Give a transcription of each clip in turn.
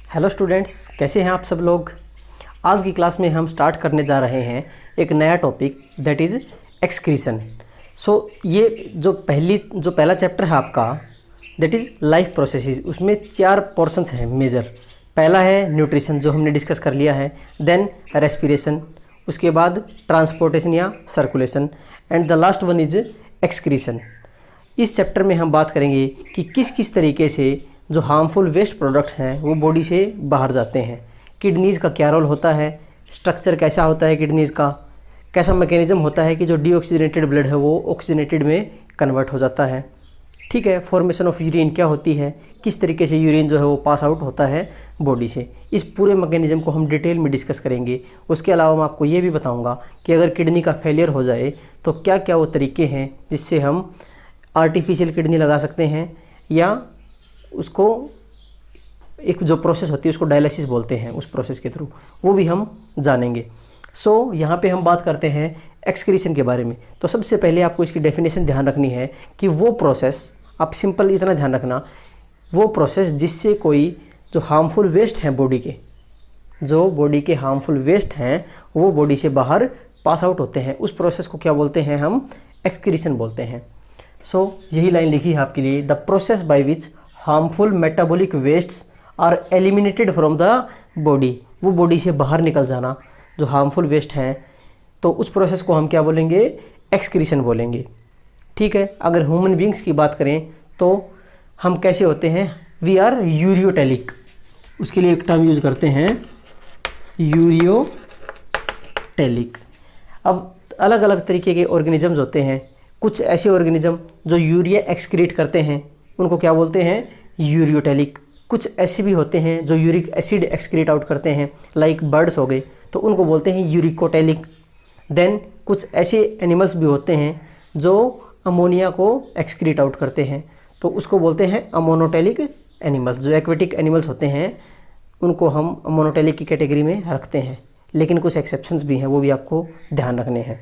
Hello students, कैसे हैं आप सब लोग। आज की क्लास में हम स्टार्ट करने जा रहे हैं एक नया टॉपिक दैट इज़ एक्सक्रीशन। ये जो पहला चैप्टर है आपका दैट इज़ लाइफ प्रोसेसेस, उसमें 4 पोर्शंस हैं मेजर। पहला है न्यूट्रिशन जो हमने डिस्कस कर लिया है, देन रेस्पिरेशन, उसके बाद ट्रांसपोर्टेशन या circulation, and the last one is excretion. इस चैप्टर में हम बात करेंगे कि किस किस तरीके से जो हार्मफुल वेस्ट प्रोडक्ट्स हैं वो बॉडी से बाहर जाते हैं, किडनीज़ का क्या रोल होता है, स्ट्रक्चर कैसा होता है किडनीज़ का, कैसा मैकेनिज्म होता है कि जो डीऑक्सीजनेटेड ब्लड है वो ऑक्सीजनेटेड में कन्वर्ट हो जाता है। ठीक है, फॉर्मेशन ऑफ यूरिन क्या होती है, किस तरीके से यूरिन जो है वो पास आउट होता है बॉडी से। इस पूरे मैकेनिज्म को हम डिटेल में डिस्कस करेंगे। उसके अलावा मैं आपको ये भी बताऊंगा कि अगर किडनी का फेलियर हो जाए तो क्या क्या वो तरीके हैं जिससे हम आर्टिफिशियल किडनी लगा सकते हैं, या उसको एक जो प्रोसेस होती है उसको डायलिसिस बोलते हैं, उस प्रोसेस के थ्रू वो भी हम जानेंगे। यहाँ पे हम बात करते हैं एक्सक्रीशन के बारे में। तो सबसे पहले आपको इसकी डेफिनेशन ध्यान रखनी है कि वो प्रोसेस, आप सिंपल इतना ध्यान रखना, वो प्रोसेस जिससे कोई जो हार्मफुल वेस्ट हैं बॉडी के, जो बॉडी के हार्मफुल वेस्ट हैं वो बॉडी से बाहर पास आउट होते हैं, उस प्रोसेस को क्या बोलते हैं, हम एक्सक्रीशन बोलते हैं। यही लाइन लिखी है आपके लिए, the process by which harmful metabolic wastes are eliminated from the body, वो बॉडी से बाहर निकल जाना जो हार्मफुल वेस्ट हैं, तो उस प्रोसेस को हम क्या बोलेंगे, एक्सक्रीशन बोलेंगे। ठीक है, अगर ह्यूमन बींग्स की बात करें तो हम कैसे होते हैं, वी आर यूरियोटेलिक, उसके लिए एक टर्म यूज करते हैं यूरियोटेलिक। अब अलग अलग तरीके के ऑर्गेनिजम्स होते हैं, कुछ ऐसे ऑर्गेनिज्म जो यूरिया एक्सक्रीट करते हैं उनको क्या बोलते हैं, यूरियोटेलिक। कुछ ऐसे भी होते हैं जो यूरिक एसिड एक्सक्रीट आउट करते हैं, लाइक बर्ड्स हो गए, तो उनको बोलते हैं यूरिकोटेलिक। देन कुछ ऐसे एनिमल्स भी होते हैं जो अमोनिया को एक्सक्रीट आउट करते हैं, तो उसको बोलते हैं अमोनोटेलिक एनिमल्स। जो एक्वेटिक एनिमल्स होते हैं उनको हम अमोनोटेलिक की कैटेगरी में रखते हैं, लेकिन कुछ एक्सेप्शंस भी हैं, वो भी आपको ध्यान रखने हैं।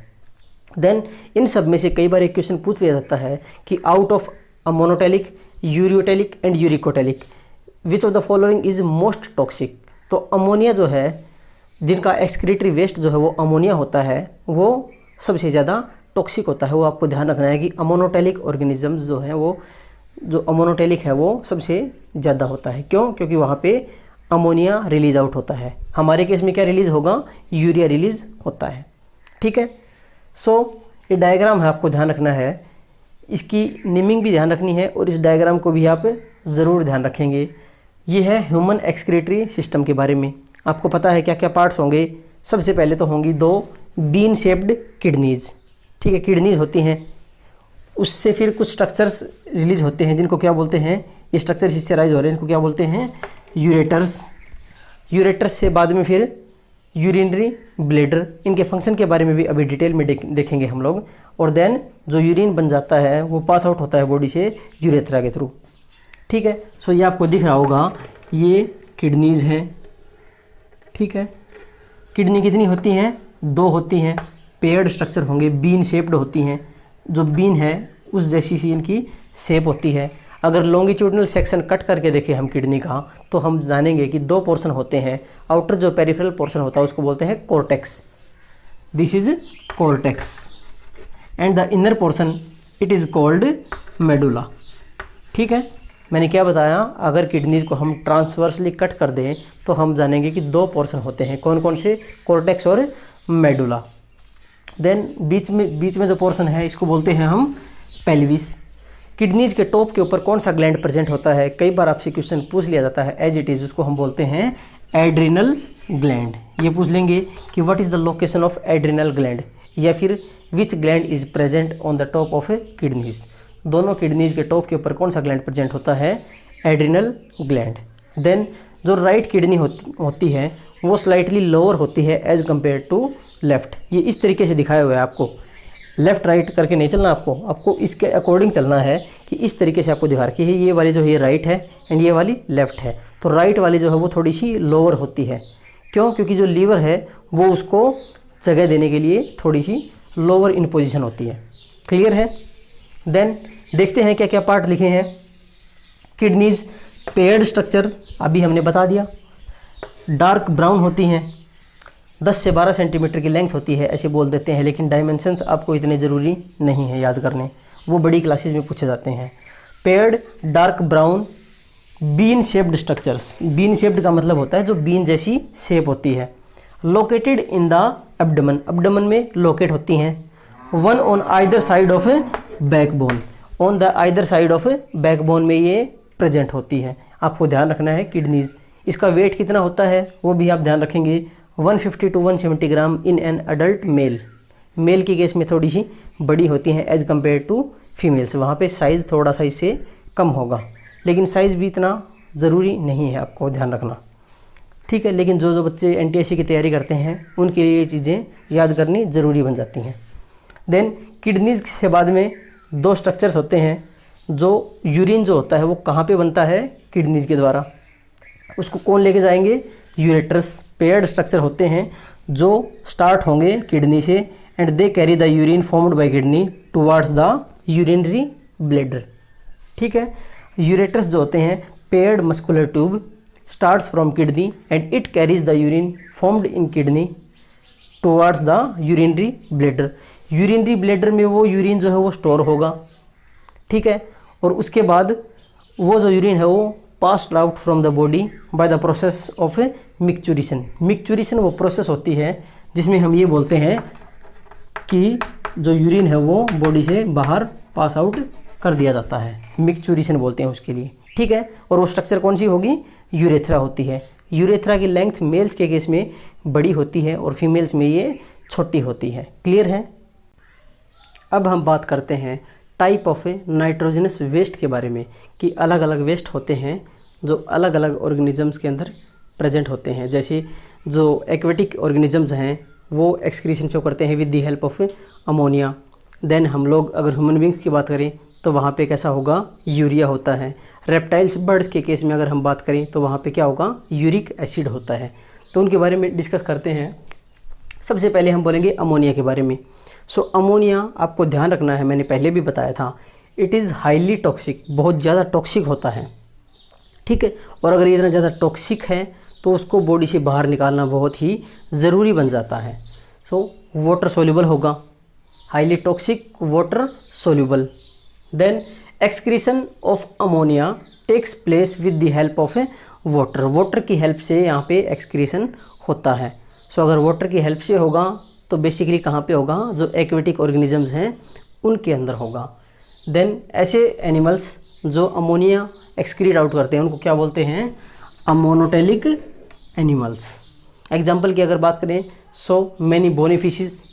देन इन सब में से कई बार एक क्वेश्चन पूछ लिया जाता है कि out of ammonotelic, ureotelic and uricotelic which of the following is most toxic. तो अमोनिया जो है, जिनका एक्सक्रीटरी वेस्ट जो है वो अमोनिया होता है, वो सबसे ज़्यादा टॉक्सिक होता है। वो आपको ध्यान रखना है कि अमोनोटेलिक ऑर्गेनिजम्स जो हैं वो, जो अमोनोटेलिक है वो सबसे ज़्यादा होता है। क्यों? क्योंकि वहाँ पे अमोनिया रिलीज आउट होता है। हमारे केस में क्या रिलीज होगा, यूरिया रिलीज होता है। ठीक है, ये डायग्राम है, आपको ध्यान रखना है, इसकी नेमिंग भी ध्यान रखनी है और इस डायग्राम को भी आप ज़रूर ध्यान रखेंगे। ये है ह्यूमन एक्सक्रीटरी सिस्टम के बारे में। आपको पता है क्या क्या पार्ट्स होंगे। सबसे पहले तो होंगी 2 बीन शेप्ड किडनीज। ठीक है, किडनीज होती हैं, उससे फिर कुछ स्ट्रक्चर्स रिलीज होते हैं जिनको क्या बोलते हैं, ये स्ट्रक्चर्स इससे राइज हो रहे हैं, इनको क्या बोलते हैं, यूरेटर्स। यूरेटर्स से बाद में फिर यूरिनरी ब्लैडर। इनके फंक्शन के बारे में भी अभी डिटेल में देखेंगे हम लोग। और देन जो यूरिन बन जाता है वो पास आउट होता है बॉडी से यूरेथ्रा के थ्रू। ठीक है, ये आपको दिख रहा होगा, ये किडनीज हैं। ठीक है, किडनी कितनी होती हैं, 2 होती हैं, पेयर्ड स्ट्रक्चर होंगे, बीन शेप्ड होती हैं। जो बीन है उस जैसी सी इनकी शेप होती है। अगर लॉन्गिट्यूडनल सेक्शन कट करके देखें हम किडनी का, तो हम जानेंगे कि 2 पोर्शन होते हैं। आउटर जो पेरिफेरल पोर्शन होता है उसको बोलते हैं cortex, this is cortex, and the inner portion it is called medulla. ठीक है, मैंने क्या बताया, अगर किडनीज को हम ट्रांसवर्सली कट कर दें तो हम जानेंगे कि 2 पोर्शन होते हैं। कौन कौन से, कॉर्टेक्स और मेडुला। देन बीच में जो पोर्शन है इसको बोलते हैं हम पेल्विस। किडनीज के टॉप के ऊपर कौन सा ग्लैंड प्रेजेंट होता है, कई बार आपसे क्वेश्चन पूछ लिया जाता है एज इट इज़, उसको हम बोलते हैं एड्रिनल ग्लैंड। ये पूछ लेंगे कि what is the location of adrenal gland, या फिर विच gland is present on the top of kidneys. दोनों किडनीज के टॉप के ऊपर कौन सा ग्लैंड प्रेजेंट होता है, एड्रिनल ग्लैंड। देन जो राइट किडनी होती है वो स्लाइटली लोअर होती है एज कम्पेयर टू लेफ्ट। ये इस तरीके से दिखाया हुआ है, आपको लेफ्ट राइट करके नहीं चलना, आपको इसके अकॉर्डिंग चलना है कि इस तरीके से आपको दिखा रखी है। ये वाली जो है राइट है एंड ये वाली लेफ्ट है, तो राइट वाली जो है वो थोड़ी सी लोअर होती है। क्यों? क्योंकि जो लीवर है वो उसको जगह देने के लिए थोड़ी सी लोअर इन पोजीशन होती है। क्लियर है? देन देखते हैं क्या क्या पार्ट लिखे हैं। किडनीज पेयर्ड स्ट्रक्चर अभी हमने बता दिया, डार्क ब्राउन होती हैं, 10 से 12 सेंटीमीटर की लेंथ होती है, ऐसे बोल देते हैं, लेकिन डायमेंशंस आपको इतने ज़रूरी नहीं है याद करने, वो बड़ी क्लासेस में पूछे जाते हैं। Paired dark brown bean shaped structures, bean shaped का मतलब होता है जो बीन जैसी शेप होती है। Located in the abdomen, abdomen में लोकेट होती हैं। One on either side of backbone, on the either side of backbone में ये प्रेजेंट होती है। आपको ध्यान रखना है किडनीज, इसका वेट कितना होता है वो भी आप ध्यान रखेंगे, 150 to 170 gram in an adult male. Male की केस में थोड़ी सी बड़ी होती हैं एज कम्पेयर टू फीमेल्स, वहाँ पे साइज़ थोड़ा सा इससे कम होगा, लेकिन साइज़ भी इतना ज़रूरी नहीं है, आपको ध्यान रखना, ठीक है। लेकिन जो बच्चे NTSC की तैयारी करते हैं उनके लिए ये चीज़ें याद करनी ज़रूरी बन जाती हैं। देन किडनीज के बाद में 2 स्ट्रक्चर्स होते हैं, जो यूरिन जो होता है वो कहाँ पे बनता है, किडनीज के द्वारा, उसको कौन लेके जाएंगे, यूरेट्रस। पेयर्ड स्ट्रक्चर होते हैं जो स्टार्ट होंगे किडनी से and they carry the urine formed by kidney towards the urinary bladder, ठीक है। यूरेट्रस जो होते हैं paired muscular tube starts from kidney and it carries the urine formed in kidney towards the urinary bladder. Urinary bladder में वो urine जो है वो स्टोर होगा, ठीक है, और उसके बाद वो जो यूरिन है वो passed out from the body by the process of micturition. Micturition वो प्रोसेस होती है जिसमें हम ये बोलते हैं कि जो यूरिन है वो बॉडी से बाहर पास आउट कर दिया जाता है, मिक्चुरेशन बोलते हैं उसके लिए, ठीक है। और वो स्ट्रक्चर कौन सी होगी, यूरेथ्रा होती है। यूरेथ्रा की लेंथ मेल्स के केस में बड़ी होती है और फीमेल्स में ये छोटी होती है, क्लियर है। अब हम बात करते हैं टाइप ऑफ नाइट्रोजनस वेस्ट के बारे में, कि अलग अलग वेस्ट होते हैं जो अलग अलग ऑर्गेनिजम्स के अंदर प्रेजेंट होते हैं। जैसे जो एक्वेटिक ऑर्गेनिजम्स हैं वो एक्सक्रीशन शो करते हैं with the help of ammonia. Then हम लोग अगर ह्यूमन बींग्स की बात करें तो वहाँ पे कैसा होगा, यूरिया होता है। रेप्टाइल्स बर्ड्स के केस में अगर हम बात करें तो वहाँ पे क्या होगा, यूरिक एसिड होता है। तो उनके बारे में डिस्कस करते हैं। सबसे पहले हम बोलेंगे अमोनिया के बारे में। सो अमोनिया आपको ध्यान रखना है, मैंने पहले भी बताया था, इट इज़ हाईली टॉक्सिक, बहुत ज़्यादा टॉक्सिक होता है, ठीक है। और अगर इतना ज़्यादा टॉक्सिक है तो उसको बॉडी से बाहर निकालना बहुत ही ज़रूरी बन जाता है। सो वाटर सोल्यूबल होगा, highly toxic, water soluble. Then excretion of ammonia takes place with the help of water, water की हेल्प से यहाँ पे एक्सक्रीशन होता है। सो अगर वाटर की हेल्प से होगा तो बेसिकली कहाँ पे होगा, जो एक्वेटिक ऑर्गेनिजम्स हैं उनके अंदर होगा। देन ऐसे एनिमल्स जो अमोनिया एक्सक्रीट आउट करते हैं उनको क्या बोलते हैं, अमोनोटेलिक एनिमल्स। एग्जाम्पल की अगर बात करें, so many bony fishes,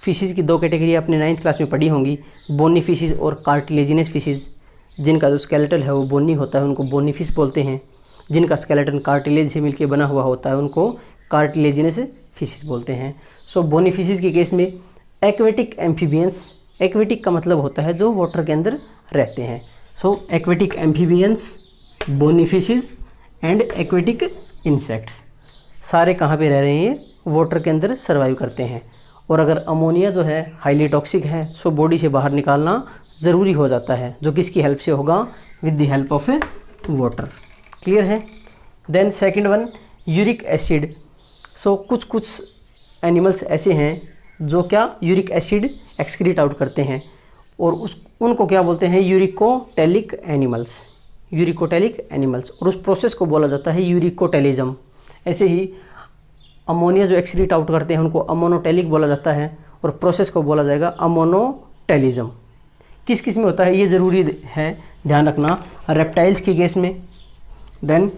fishes की 2 कैटेगरी आपने 9th क्लास में पढ़ी होंगी, बोनी फिशेस और कार्टिलेजिनस फिशेस। जिनका जो स्केलेटल है वो बोनी होता है उनको बोनी फिश बोलते हैं, जिनका स्केलेटन कार्टिलेज से मिलकर बना हुआ होता है उनको कार्टिलेजिनस फिशेस बोलते हैं। सो बोनी फिशेस के केस में एक्वेटिक एम्फीबियंस, एक्वेटिक का मतलब होता है जो वाटर के अंदर रहते हैं। So aquatic amphibians, bony fishes and aquatic insects सारे कहाँ पे रह रहे हैं, वाटर के अंदर सर्वाइव करते हैं। और अगर अमोनिया जो है हाईली टॉक्सिक है सो बॉडी से बाहर निकालना ज़रूरी हो जाता है, जो किसकी हेल्प से होगा, with the help of water, clear है। Then second one, uric acid. So कुछ एनिमल्स ऐसे हैं जो क्या यूरिक एसिड एक्सक्रीट आउट करते हैं और उनको क्या बोलते हैं, यूरिकोटेलिक एनिमल्स, यूरिकोटेलिक एनिमल्स, और उस प्रोसेस को बोला जाता है यूरिकोटेलिज्म। ऐसे ही अमोनिया जो एक्सक्रीट आउट करते हैं उनको अमोनोटेलिक बोला जाता है और प्रोसेस को बोला जाएगा अमोनोटेलिज्म। किस किस में होता है ये ज़रूरी है ध्यान रखना, रेप्टाइल्स के केस में, देन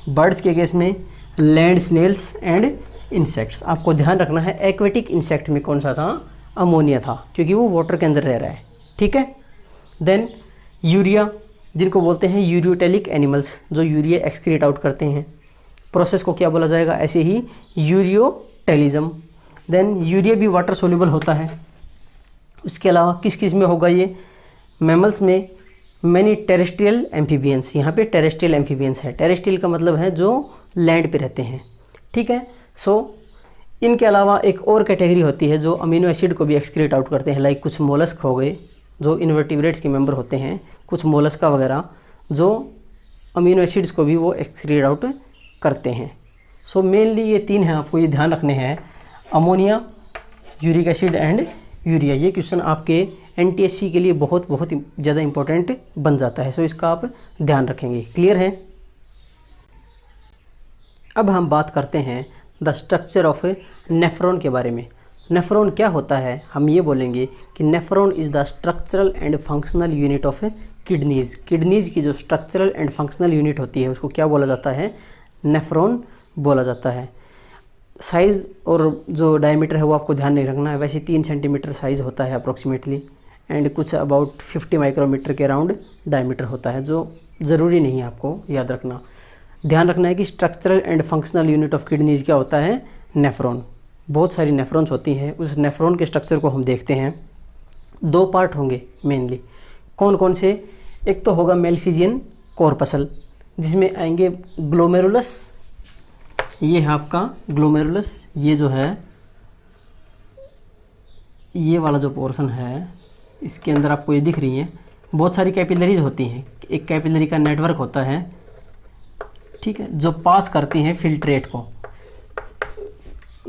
बर्ड्स के केस में, लैंड स्नेल्स एंड इंसेक्ट्स। आपको ध्यान रखना है एक्वेटिक इंसेक्ट में कौन सा था, अमोनिया था, क्योंकि वो वाटर के अंदर रह रहा है, ठीक है। देन यूरिया, जिनको बोलते हैं यूरियोटेलिक एनिमल्स, जो यूरिया एक्सक्रीट आउट करते हैं, प्रोसेस को क्या बोला जाएगा, ऐसे ही यूरियोटेलिज्म। देन यूरिया भी वाटर सोल्यूबल होता है। उसके अलावा किस किस में होगा ये, मैमल्स में मैनी टेरेस्ट्रियल एम्फीबियंस, यहाँ पे टेरेस्ट्रियल एम्फीबियंस है, टेरेस्ट्रियल का मतलब है जो लैंड पे रहते हैं, ठीक है। सो इनके अलावा एक और कैटेगरी होती है जो अमीनो एसिड को भी एक्सक्रीट आउट करते हैं, लाइक कुछ मोलस्क हो गए जो इन्वर्टिब्रेट्स के मेंबर होते हैं, कुछ मोलस्का वगैरह जो अमीनो एसिड्स को भी वो एक्सक्रीट आउट करते हैं। सो मेनली ये 3 हैं, आपको ये ध्यान रखने हैं, ammonia, uric acid and urea. ये क्वेश्चन आपके एनटीएससी के लिए बहुत ज़्यादा इंपॉर्टेंट बन जाता है, सो इसका आप ध्यान रखेंगे। क्लियर है? अब हम बात करते हैं द स्ट्रक्चर ऑफ नेफ्रॉन के बारे में। नेफ्रॉन क्या होता है? हम ये बोलेंगे कि nephron is the structural and functional unit of kidneys. Kidneys की जो स्ट्रक्चरल एंड फंक्शनल यूनिट होती है उसको क्या बोला जाता है? नेफ्रॉन बोला जाता है। साइज़ और जो डायमीटर है वो आपको ध्यान नहीं रखना है, वैसे 3 सेंटीमीटर साइज़ होता है अप्रॉक्सीमेटली, एंड कुछ अबाउट 50 माइक्रोमीटर के अराउंड डायमीटर होता है, जो ज़रूरी नहीं है आपको याद रखना। ध्यान रखना है कि structural and functional unit of kidneys क्या होता है? नेफ्रॉन। बहुत सारी नेफ्रॉन्स होती हैं, उस नेफ्रॉन के स्ट्रक्चर को हम देखते हैं। 2 पार्ट होंगे मेनली। कौन कौन से? एक तो होगा मेलफिजियन कॉर्पसल, जिसमें आएंगे ग्लोमेरुलस, ये है आपका ग्लोमेरुलस, ये जो है ये वाला जो पोर्शन है इसके अंदर आपको ये दिख रही है, बहुत सारी कैपिलरीज होती हैं। एक कैपिलरी का नेटवर्क होता है, ठीक है, जो पास करती हैं फिल्ट्रेट को।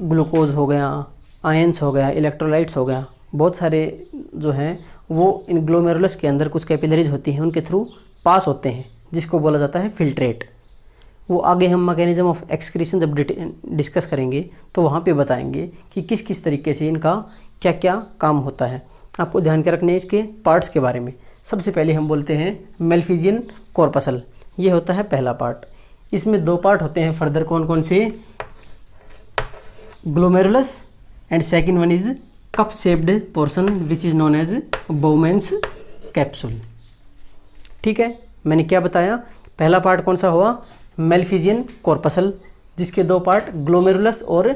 ग्लूकोज हो गया, आयंस हो गया, इलेक्ट्रोलाइट्स हो गया, बहुत सारे जो हैं वो इन ग्लोमेरुलस के अंदर कुछ कैपिलरीज होती हैं, उनके थ्रू पास होते हैं, जिसको बोला जाता है फिल्ट्रेट। वो आगे हम मैकेनिज्म ऑफ एक्सक्रीशन जब डिस्कस करेंगे तो वहाँ पे बताएंगे कि किस किस तरीके से इनका क्या क्या काम होता है। आपको ध्यान के रखने हैं इसके पार्ट्स के बारे में। सबसे पहले हम बोलते हैं मेलफिजियन कॉर्पसल, ये होता है पहला पार्ट। इसमें 2 पार्ट होते हैं फर्दर, कौन कौन से? Glomerulus and second one is cup shaped portion which is known as Bowman's capsule. ठीक है, मैंने क्या बताया? पहला पार्ट कौन सा हुआ? मेलफिजियन कॉर्पसल, जिसके 2 पार्ट ग्लोमेरुलस और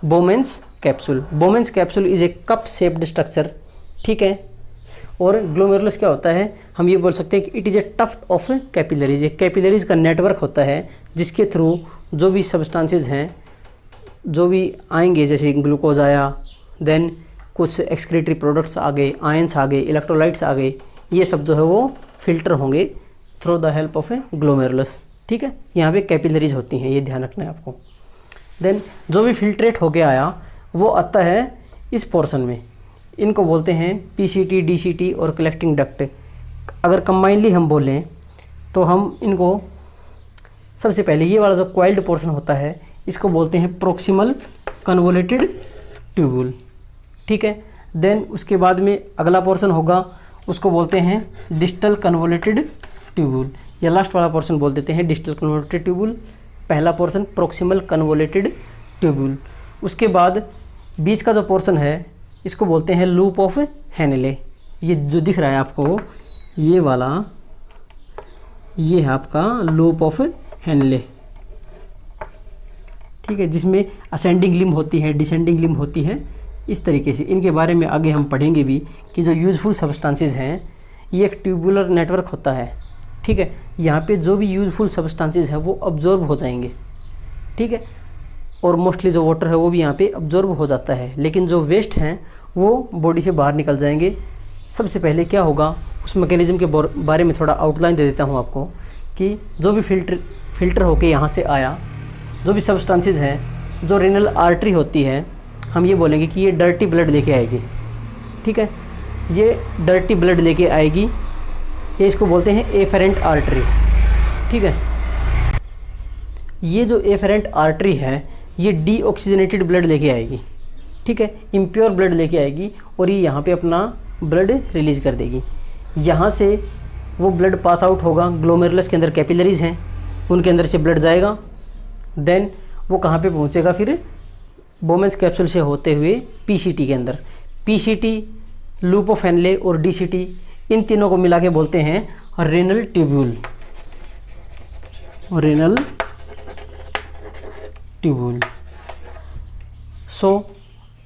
बोमेंस capsule. बोमेंस capsule is a cup shaped structure, ठीक है। और ग्लोमेरुलस क्या होता है? हम ये बोल सकते हैं कि it is a tuft of capillaries. एक कैपिलरीज का नेटवर्क होता है जिसके थ्रू जो भी सब्सटेंसेस हैं, जो भी आएंगे, जैसे ग्लूकोज आया, देन कुछ एक्सक्रीटरी प्रोडक्ट्स आ गए, आयंस आ गए, इलेक्ट्रोलाइट्स आ गए, ये सब जो है वो फिल्टर होंगे through the help of A glomerulus, ठीक है। यहाँ पे कैपिलरीज होती हैं, ये ध्यान रखना है आपको। देन जो भी फिल्ट्रेट होके आया वो आता है इस पोर्शन में, इनको बोलते हैं पीसीटी, डीसीटी और कलेक्टिंग डक्ट। अगर कंबाइनली हम बोलें तो हम इनको, सबसे पहले ये वाला जो क्वाइल्ड पोर्शन होता है इसको बोलते हैं प्रोक्सिमल कन्वोलेटेड ट्यूबुल, ठीक है। देन उसके बाद में अगला पोर्शन होगा, उसको बोलते हैं डिस्टल कन्वोलेटेड ट्यूबुल, या लास्ट वाला पोर्शन बोल देते हैं डिस्टल कन्वोलेटेड ट्यूबुल। पहला पोर्शन प्रोक्सिमल कन्वोलेटेड ट्यूबुल। उसके बाद बीच का जो पोर्शन है इसको बोलते हैं लूप ऑफ हेनले। ये जो दिख रहा है आपको, ये वाला, ये है आपका लूप ऑफ हेनले, ठीक है, जिसमें असेंडिंग लिम्ब होती है, डिसेंडिंग लिम्ब होती है, इस तरीके से। इनके बारे में आगे हम पढ़ेंगे भी कि जो यूजफुल सब्सटेंसेस हैं, ये एक ट्यूबुलर नेटवर्क होता है, ठीक है। यहाँ पे जो भी यूजफुल सब्सटेंसेस हैं वो अब्जॉर्ब हो जाएंगे, ठीक है, और मोस्टली जो वाटर है वो भी यहाँ पे अब्जॉर्ब हो जाता है, लेकिन जो वेस्ट हैं वो बॉडी से बाहर निकल जाएंगे। सबसे पहले क्या होगा, उस मैकेनिज्म के बारे में थोड़ा आउटलाइन दे देता हूँ आपको, कि जो भी फिल्टर होके यहाँ से आया, जो भी सब्सटेंसेस हैं, जो रेनल आर्टरी होती है, हम ये बोलेंगे कि ये डर्टी ब्लड लेके आएगी, ठीक है। ये डर्टी ब्लड लेके आएगी, ये इसको बोलते हैं एफेरेंट आर्टरी, ठीक है। ये जो एफेरेंट आर्टरी है ये डीऑक्सीजनेटेड ब्लड लेके आएगी, ठीक है, इम्प्योर ब्लड लेके आएगी, और ये यहाँ पे अपना ब्लड रिलीज कर देगी। यहाँ से वो ब्लड पास आउट होगा, ग्लोमेरुलस के अंदर कैपिलरीज हैं, उनके अंदर से ब्लड जाएगा। देन वो कहाँ पे पहुँचेगा? फिर बोमेंस कैप्सूल से होते हुए पीसीटी के अंदर। पीसीटी, लूप ऑफ हेनले और डीसीटी, इन तीनों को मिला के बोलते हैं रेनल ट्यूब्यूल, रेनल ट्यूब्यूल। सो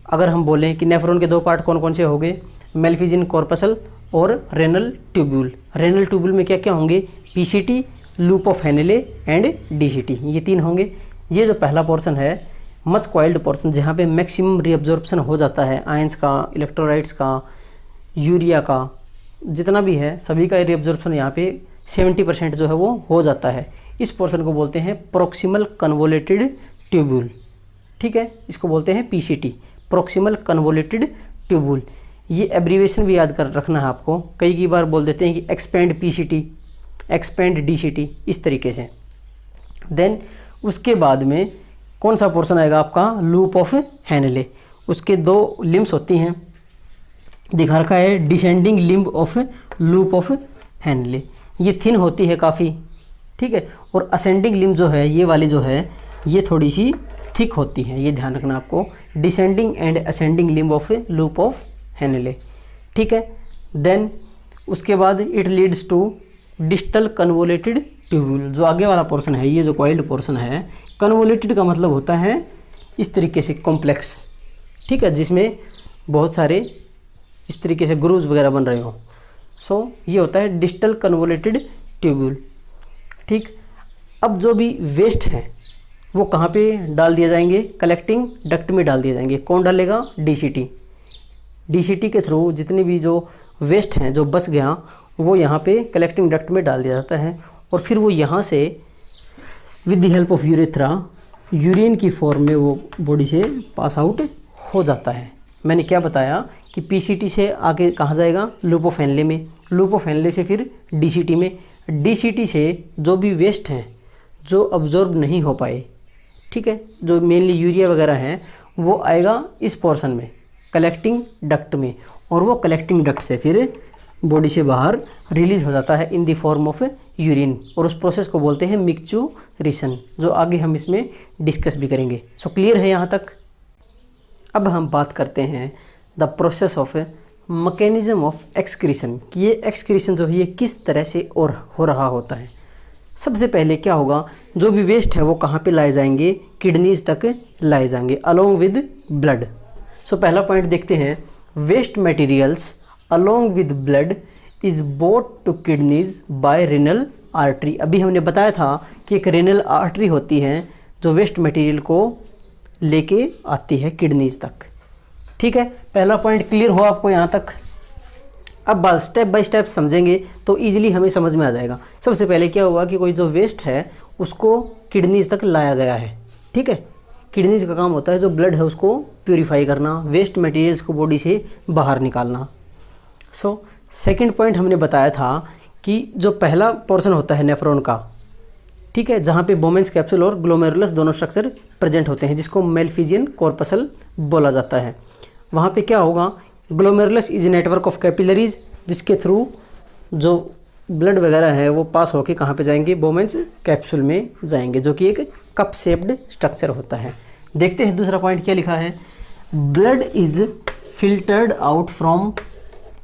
अगर हम बोलें कि नेफ्रॉन के 2 पार्ट कौन कौन से होंगे, मेलफिजियन कॉर्पसल और रेनल ट्यूब्यूल। रेनल ट्यूब्यूल में क्या क्या होंगे? PCT, loop of Henley and DCT, ये 3 होंगे। ये जो पहला पोर्शन है मच क्वाइल्ड पोर्शन, जहाँ पे मैक्सिमम रीअब्जॉर्प्शन हो जाता है आयंस का, इलेक्ट्रोलाइट्स का, यूरिया का, जितना भी है सभी का रीअब्जॉर्प्शन यहाँ पे 70% जो है वो हो जाता है। इस पोर्शन को बोलते हैं प्रोक्सिमल कन्वोलेटेड ट्यूब्यूल, ठीक है, इसको बोलते हैं पीसीटी, प्रॉक्सिमल कन्वोल्यूटेड ट्यूब्यूल। ये एब्रीवेशन भी याद कर रखना है आपको, कई बार बोल देते हैं कि एक्सपेंड पीसीटी, एक्सपेंड डीसीटी, इस तरीके से। देन उसके बाद में कौन सा पोर्शन आएगा आपका, लूप ऑफ हेनले। उसके 2 लिम्स होती हैं, दिखा रखा है descending limb of loop of Henley, ये थिन होती है काफ़ी, ठीक है, और असेंडिंग लिम्ब जो है ये वाली जो है ये थोड़ी सी थिक होती है, ये ध्यान रखना आपको, descending and ascending limb of loop of Henle, ठीक है। देन उसके बाद it leads to distal convoluted tubule, जो आगे वाला पोर्शन है, ये जो कॉइल्ड पोर्शन है, कन्वोलेटेड का मतलब होता है इस तरीके से कॉम्प्लेक्स, ठीक है, जिसमें बहुत सारे इस तरीके से ग्रूव्स वगैरह बन रहे हो। सो ये होता है डिस्टल कन्वोलेटेड ट्यूब्यूल, ठीक। अब जो भी वेस्ट है वो कहाँ पे डाल दिए जाएंगे, कलेक्टिंग डक्ट में डाल दिए जाएंगे। कौन डालेगा, डीसीटी। डीसीटी के थ्रू जितने भी जो वेस्ट हैं जो बच गया वो यहाँ पे कलेक्टिंग डक्ट में डाल दिया जाता है, और फिर वो यहाँ से with the help of urethra urine की फॉर्म में वो बॉडी से पास आउट हो जाता है। मैंने क्या बताया कि पीसीटी से आगे कहाँ जाएगा, लूप ऑफ हेनले में, लूप ऑफ हेनले से फिर डीसीटी में, डीसीटी से जो भी वेस्ट हैं जो अब्जॉर्ब नहीं हो पाए, ठीक है, जो मेनली यूरिया वगैरह है, वो आएगा इस पोर्शन में कलेक्टिंग डक्ट में, और वो कलेक्टिंग डक्ट से फिर बॉडी से बाहर रिलीज हो जाता है in the form of urine, और उस प्रोसेस को बोलते हैं मिक्चुरेशन, जो आगे हम इसमें डिस्कस भी करेंगे। सो क्लियर है यहाँ तक। अब हम बात करते हैं the process of mechanism of excretion, कि ये एक्सक्रीशन जो है ये किस तरह से और हो रहा होता है। सबसे पहले क्या होगा, जो भी वेस्ट है वो कहाँ पे लाए जाएंगे, किडनीज तक लाए जाएंगे अलोंग विद ब्लड। सो पहला पॉइंट देखते हैं, waste materials along with blood is brought to kidneys by renal artery. अभी हमने बताया था कि एक रेनल आर्टरी होती है जो वेस्ट मटेरियल को लेके आती है किडनीज तक, ठीक है। पहला पॉइंट क्लियर हो आपको यहाँ तक। अब बस स्टेप बाय स्टेप समझेंगे तो इजीली हमें समझ में आ जाएगा। सबसे पहले क्या हुआ कि कोई जो वेस्ट है उसको किडनीज तक लाया गया है, ठीक है। किडनीज का काम होता है जो ब्लड है उसको प्यूरिफाई करना, वेस्ट मटेरियल्स को बॉडी से बाहर निकालना। सो सेकंड पॉइंट हमने बताया था कि जो पहला पोर्शन होता है नेफ्रॉन का, ठीक है, जहाँ पे बोमेंस कैप्सूल और ग्लोमेरुलस दोनों स्ट्रक्चर प्रेजेंट होते हैं, जिसको मेलफिजियन कॉर्पसल बोला जाता है। वहाँ पे क्या होगा, glomerulus is network of capillaries, जिसके थ्रू जो ब्लड वगैरह है वो पास होके कहाँ पे जाएंगे, बोमेंस कैप्सूल में जाएंगे, जो कि एक कप शेप्ड स्ट्रक्चर होता है। देखते हैं दूसरा पॉइंट क्या लिखा है, blood is filtered out from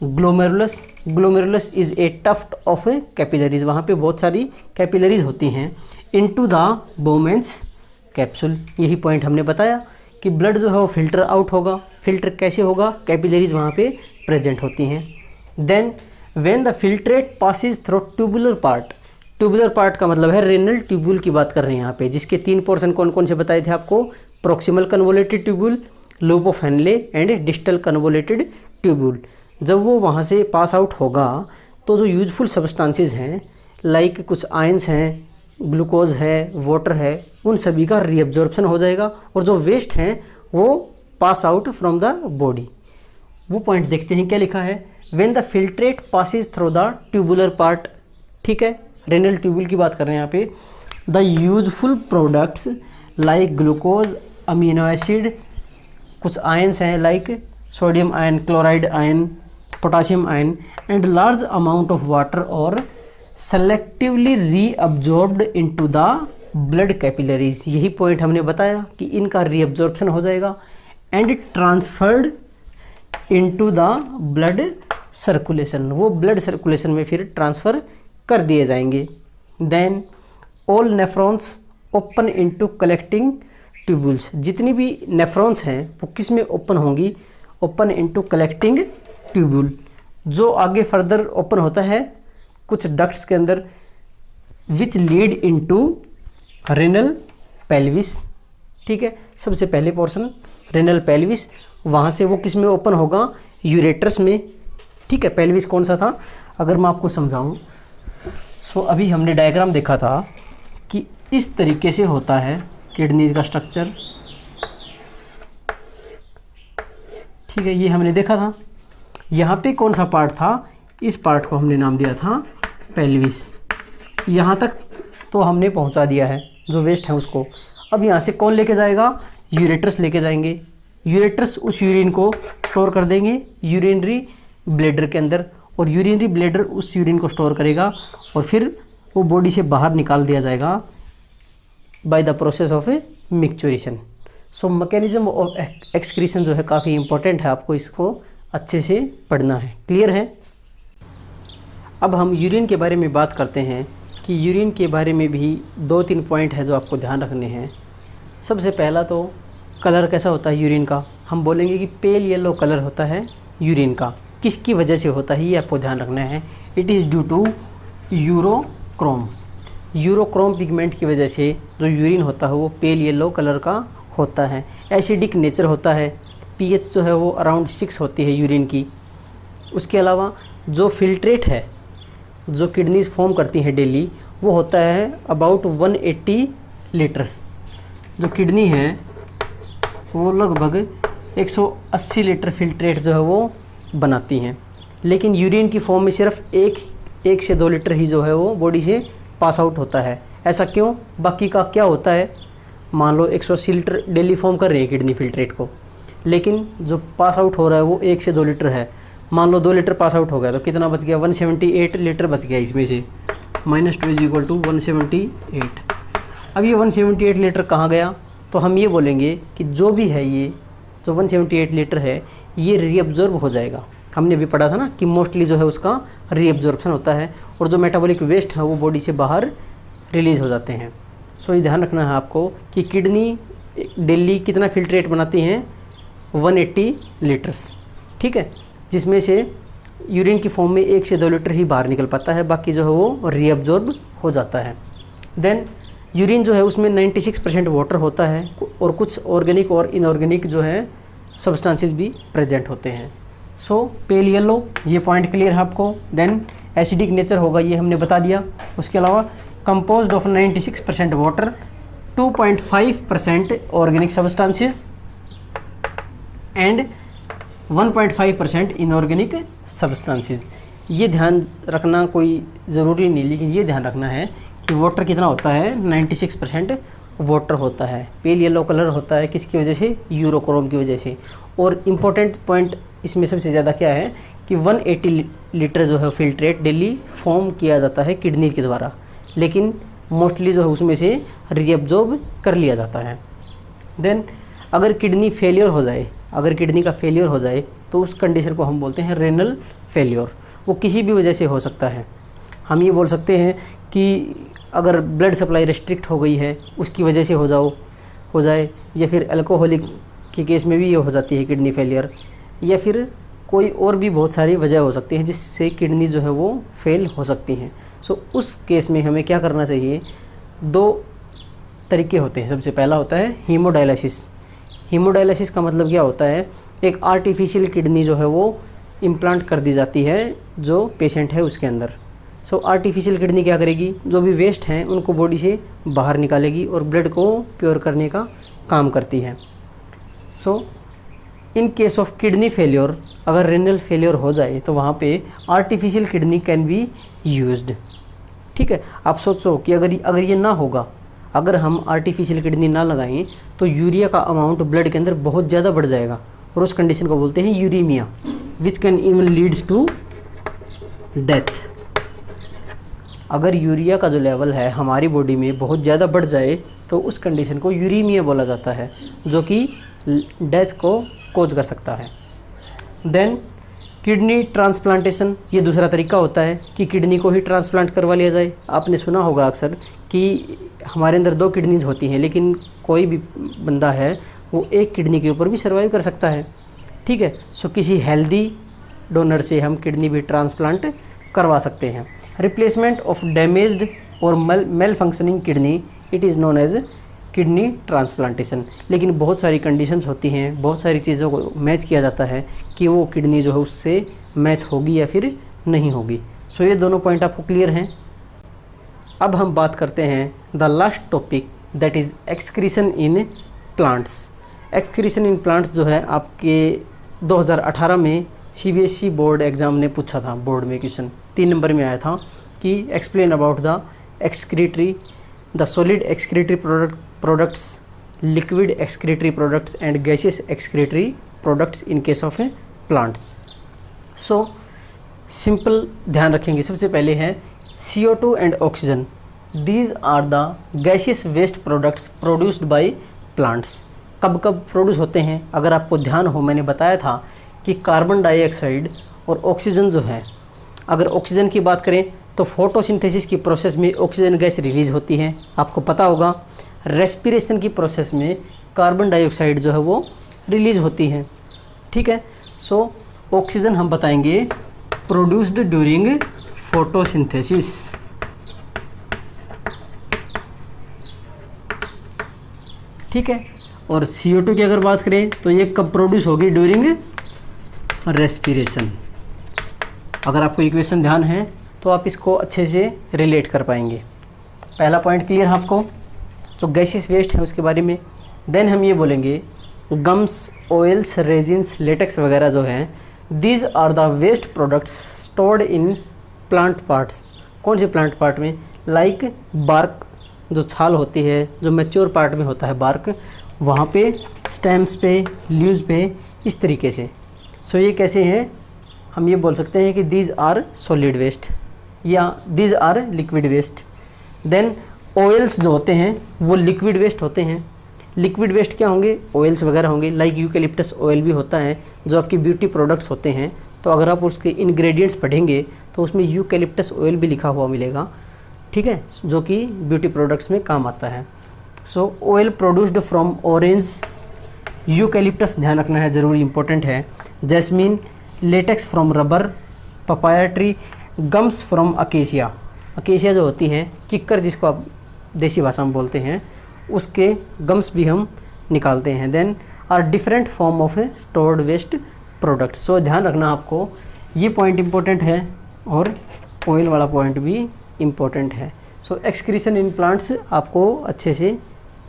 glomerulus, glomerulus is a tuft of capillaries, वहाँ पे बहुत सारी कैपिलरीज होती हैं, इनटू द बोमेंस कैप्सूल। यही पॉइंट हमने बताया कि ब्लड जो है वो फिल्टर आउट होगा। फिल्टर कैसे होगा, कैपिलरीज वहाँ पे प्रेजेंट होती हैं। Then when the filtrate passes through tubular part, tubular part का मतलब है रेनल ट्यूब्यूल की बात कर रहे हैं यहाँ पे, जिसके 3 पोर्शन कौन कौन से बताए थे आपको, proximal convoluted tubule, loop of Henley and distal convoluted tubule. जब वो वहाँ से पास आउट होगा तो जो यूजफुल सब्सटेंसेस हैं लाइक कुछ आयंस हैं, ग्लूकोज है, वाटर है, उन सभी का रीअब्जॉर्प्शन हो जाएगा, और जो वेस्ट हैं वो pass out from the body. वो पॉइंट देखते हैं क्या लिखा है, when the filtrate passes through the tubular part, ठीक है, रेनल ट्यूब्यूल की बात कर रहे हैं यहाँ पे, the useful products like glucose, amino acid, कुछ आयंस हैं like sodium ion, chloride ion, potassium ion and large amount of water और selectively reabsorbed into the blood capillaries. यही पॉइंट हमने बताया कि इनका रीअब्जॉर्प्शन हो जाएगा and transferred into the blood circulation, वो ब्लड सर्कुलेशन में फिर ट्रांसफ़र कर दिए जाएंगे। Then all nephrons open into collecting tubules, जितनी भी नेफ्रॉन्स हैं वो किस में ओपन होंगी, ओपन इनटू कलेक्टिंग ट्यूब्यूल, जो आगे फर्दर ओपन होता है कुछ डक्ट्स के अंदर, which lead into renal pelvis, ठीक है। सबसे पहले पोर्शन रेनल पेल्विस, वहाँ से वो किस में ओपन होगा, यूरेट्रस में, ठीक है। पेल्विस कौन सा था, अगर मैं आपको समझाऊं, सो अभी हमने डायग्राम देखा था कि इस तरीके से होता है किडनीज का स्ट्रक्चर। ठीक है, ये हमने देखा था। यहाँ पे कौन सा पार्ट था, इस पार्ट को हमने नाम दिया था पेल्विस। यहाँ तक तो हमने पहुँचा दिया है जो वेस्ट है उसको। अब यहाँ से कौन लेके जाएगा, यूरेटर्स लेके जाएंगे। यूरेटर्स उस यूरिन को स्टोर कर देंगे यूरिनरी ब्लैडर के अंदर, और यूरिनरी ब्लैडर उस यूरिन को स्टोर करेगा और फिर वो बॉडी से बाहर निकाल दिया जाएगा by the process of A micturition. So mechanism of excretion जो है काफ़ी इंपॉर्टेंट है, आपको इसको अच्छे से पढ़ना है। क्लियर है। अब हम यूरिन के बारे में बात करते हैं कि यूरिन के बारे में भी 2-3 पॉइंट है जो आपको ध्यान रखने हैं। सबसे पहला तो कलर कैसा होता है यूरिन का, हम बोलेंगे कि पेल येलो कलर होता है यूरिन का। किसकी वजह से होता है ये आपको ध्यान रखना है। It is due to urochrome. Urochrome pigment की वजह से जो यूरिन होता है वो पेल येलो कलर का होता है। एसिडिक नेचर होता है, पीएच जो है वो अराउंड 6 होती है यूरिन की। उसके अलावा जो फिल्ट्रेट है जो किडनीज फॉर्म करती हैं डेली, वो होता है अबाउट 180 लीटर्स। जो किडनी है वो लगभग 180 लीटर फिल्ट्रेट जो है वो बनाती हैं, लेकिन यूरिन की फॉर्म में सिर्फ 1 से 2 लीटर ही जो है वो बॉडी से पास आउट होता है। ऐसा क्यों, बाकी का क्या होता है। मान लो 180 लीटर डेली फॉर्म कर रहे हैं किडनी फिल्ट्रेट को, लेकिन जो पास आउट हो रहा है वो 1 से 2 लीटर है। मान लो 2 लीटर पास आउट हो गया तो कितना बच गया, 178 लीटर बच गया इसमें से। -2 = 178। अब ये 178 लीटर कहाँ गया, तो हम ये बोलेंगे कि जो भी है ये जो 178 लीटर है ये रीअब्जॉर्ब हो जाएगा। हमने भी पढ़ा था ना कि मोस्टली जो है उसका रीअब्जॉर्प्शन होता है, और जो मेटाबॉलिक वेस्ट है वो बॉडी से बाहर रिलीज़ हो जाते हैं। सो ये ध्यान रखना है आपको कि किडनी डेली कितना फिल्ट्रेट बनाती हैं, 180 लीटर्स। ठीक है, जिसमें से यूरिन की फॉर्म में 1 से 2 लीटर ही बाहर निकल पाता है, बाकी जो है वो रीअब्जॉर्ब हो जाता है। देन यूरिन जो है उसमें 96% वाटर होता है, और कुछ ऑर्गेनिक और इनऑर्गेनिक जो है सब्सटेंसेस भी प्रेजेंट होते हैं। सो पेल येलो, ये पॉइंट क्लियर है आपको। देन एसिडिक नेचर होगा, ये हमने बता दिया। उसके अलावा composed of 96% water, 2.5% organic substances and 1.5% inorganic substances. ये ध्यान रखना कोई ज़रूरी नहीं, लेकिन ये ध्यान रखना है कि वाटर कितना होता है, 96% वाटर होता है। पेल येलो कलर होता है किसकी वजह से, यूरोक्रोम की वजह से। और इम्पोर्टेंट पॉइंट इसमें सबसे ज़्यादा क्या है कि 180 लीटर जो है फिल्ट्रेट डेली फॉर्म किया जाता है किडनीज के द्वारा, लेकिन मोस्टली जो है उसमें से रीअब्जॉर्ब कर लिया जाता है। देन अगर किडनी फेलियर हो जाए, अगर किडनी का फेलियर हो जाए तो उस कंडीशन को हम बोलते हैं रेनल फेलियर। वो किसी भी वजह से हो सकता है। हम ये बोल सकते हैं कि अगर ब्लड सप्लाई रिस्ट्रिक्ट हो गई है उसकी वजह से हो जाए, या फिर अल्कोहलिक के केस में भी ये हो जाती है किडनी फेलियर, या फिर कोई और भी बहुत सारी वजह हो सकती है जिससे किडनी जो है वो फेल हो सकती हैं। सो उस केस में हमें क्या करना चाहिए, 2 तरीके होते हैं। सबसे पहला होता है हीमोडायलिसिस। हीमोडायलिसिस का मतलब क्या होता है, एक आर्टिफिशियल किडनी जो है वो इम्प्लांट कर दी जाती है जो पेशेंट है उसके अंदर। सो आर्टिफिशियल किडनी क्या करेगी, जो भी वेस्ट हैं उनको बॉडी से बाहर निकालेगी और ब्लड को प्योर करने का काम करती है। So in case of kidney failure, अगर रेनल फेलियर हो जाए तो वहाँ पे artificial kidney can be used. ठीक है, आप सोचो कि अगर ये ना होगा, अगर हम आर्टिफिशियल किडनी ना लगाएं तो यूरिया का अमाउंट ब्लड के अंदर बहुत ज़्यादा बढ़ जाएगा, और उस कंडीशन को बोलते हैं uremia, which can even leads to death. अगर यूरिया का जो लेवल है हमारी बॉडी में बहुत ज़्यादा बढ़ जाए तो उस कंडीशन को यूरीमिया बोला जाता है, जो कि डेथ को कोज कर सकता है। देन किडनी ट्रांसप्लांटेशन, ये दूसरा तरीका होता है कि किडनी को ही ट्रांसप्लांट करवा लिया जाए। आपने सुना होगा अक्सर कि हमारे अंदर 2 किडनीज होती हैं, लेकिन कोई भी बंदा है वो 1 किडनी के ऊपर भी सर्वाइव कर सकता है। ठीक है, सो किसी हेल्दी डोनर से हम किडनी भी ट्रांसप्लांट करवा सकते हैं। रिप्लेसमेंट ऑफ डैमेज्ड और malfunctioning kidney, it is known as kidney transplantation. लेकिन बहुत सारी कंडीशंस होती हैं, बहुत सारी चीज़ों को मैच किया जाता है कि वो किडनी जो है उससे मैच होगी या फिर नहीं होगी। सो ये दोनों पॉइंट आपको क्लियर हैं। अब हम बात करते हैं the last topic that is excretion in plants. Excretion in plants जो है आपके 2018 में CBSE बोर्ड एग्ज़ाम ने पूछा था, बोर्ड में क्वेश्चन 3 नंबर में आया था कि explain about the excretory, the solid excretory products, liquid excretory products and gaseous excretory products in case of plants. So simple ध्यान रखेंगे। सबसे पहले है CO2 and oxygen, these are the gaseous waste products produced by plants. कब कब produce होते हैं, अगर आपको ध्यान हो, मैंने बताया था कि कार्बन डाइऑक्साइड और ऑक्सीजन जो है, अगर ऑक्सीजन की बात करें तो फोटोसिंथेसिस की प्रोसेस में ऑक्सीजन गैस रिलीज होती है, आपको पता होगा। रेस्पिरेशन की प्रोसेस में कार्बन डाइऑक्साइड जो है वो रिलीज होती है, ठीक है। सो ऑक्सीजन हम बताएंगे प्रोड्यूस्ड ड्यूरिंग फोटोसिंथेसिस, ठीक है। और CO2 की अगर बात करें तो ये कब प्रोड्यूस होगी, ड्यूरिंग रेस्पिरेशन। अगर आपको इक्वेशन ध्यान है तो आप इसको अच्छे से रिलेट कर पाएंगे। पहला पॉइंट क्लियर है आपको, जो गैसियस वेस्ट है उसके बारे में। देन हम ये बोलेंगे गम्स, ऑयल्स, रेजिन्स, लेटेक्स वगैरह जो हैं, these are the waste products stored in plant parts. कौन से प्लांट पार्ट में, लाइक बार्क, जो छाल होती है, जो मैच्योर पार्ट में होता है बार्क, वहाँ पे, स्टेम्स पे, लीव्स पे, इस तरीके से। सो ये कैसे हैं, हम ये बोल सकते हैं कि दीज आर सॉलिड वेस्ट या these are liquid waste. Then oils जो होते हैं वो लिक्विड वेस्ट होते हैं। लिक्विड वेस्ट क्या होंगे, ऑयल्स वगैरह होंगे, लाइक यूकेलिप्टस ऑयल भी होता है जो आपकी ब्यूटी प्रोडक्ट्स होते हैं। तो अगर आप उसके इंग्रेडिएंट्स पढ़ेंगे तो उसमें यूकेलिप्टस ऑयल भी लिखा हुआ मिलेगा, ठीक है, जो कि ब्यूटी प्रोडक्ट्स में काम आता है। सो oil produced from orange, eucalyptus ध्यान रखना है, ज़रूरी इंपॉर्टेंट है। Jasmine, latex from rubber, papaya tree, gums from acacia. Acacia जो होती है, किक्कर जिसको आप देसी भाषा में बोलते हैं, उसके गम्स भी हम निकालते हैं। Then are different form of stored waste products. So ध्यान रखना आपको, ये पॉइंट इंपॉर्टेंट है और ऑयल वाला पॉइंट भी इम्पोर्टेंट है। सो एक्सक्रीशन इन प्लांट्स आपको अच्छे से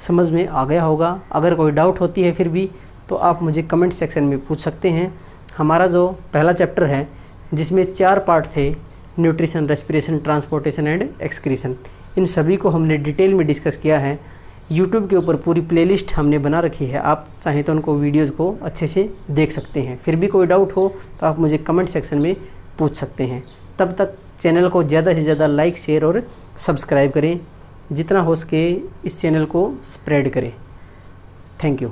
समझ में आ गया होगा। अगर कोई डाउट होती है फिर भी तो आप मुझे कमेंट सेक्शन में पूछ सकते हैं। हमारा जो पहला चैप्टर है जिसमें 4 पार्ट थे, nutrition, respiration, transportation and excretion, इन सभी को हमने डिटेल में डिस्कस किया है। यूट्यूब के ऊपर पूरी प्लेलिस्ट हमने बना रखी है, आप चाहें तो उनको वीडियोज़ को अच्छे से देख सकते हैं। फिर भी कोई डाउट हो तो आप मुझे कमेंट सेक्शन में पूछ सकते हैं। तब तक चैनल को ज़्यादा से ज़्यादा लाइक, शेयर और सब्सक्राइब करें, जितना हो सके इस चैनल को स्प्रेड करें। Thank you.